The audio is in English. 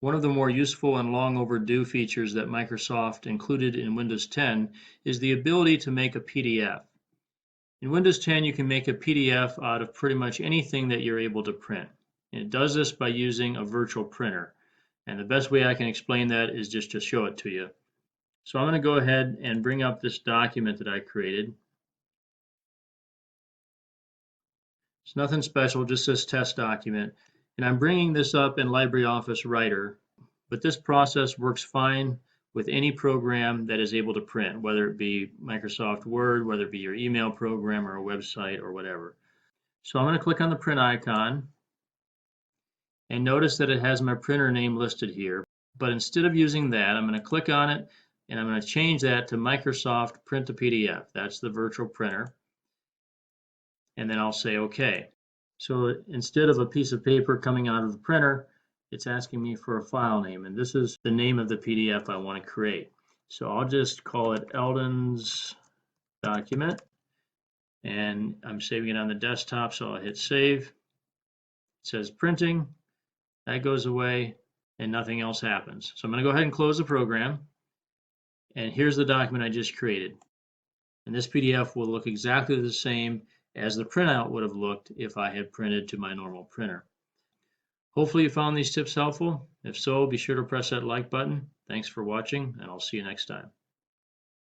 One of the more useful and long overdue features that Microsoft included in Windows 10 is the ability to make a PDF. In Windows 10, you can make a PDF out of pretty much anything that you're able to print. And it does this by using a virtual printer. And the best way I can explain that is just to show it to you. So I'm going to go ahead and bring up this document that I created. It's nothing special, just this test document. And I'm bringing this up in LibreOffice Writer, but this process works fine with any program that is able to print, whether it be Microsoft Word, whether it be your email program or a website or whatever. So I'm going to click on the print icon and notice that it has my printer name listed here. But instead of using that, I'm going to click on it and I'm going to change that to Microsoft Print to PDF. That's the virtual printer. And then I'll say OK. So instead of a piece of paper coming out of the printer, it's asking me for a file name. And this is the name of the PDF I want to create. So I'll just call it Eldon's document. And I'm saving it on the desktop, so I'll hit save. It says printing. That goes away and nothing else happens. So I'm going to go ahead and close the program. And here's the document I just created. And this PDF will look exactly the same as the printout would have looked if I had printed to my normal printer. Hopefully you found these tips helpful. If so, be sure to press that like button. Thanks for watching, and I'll see you next time.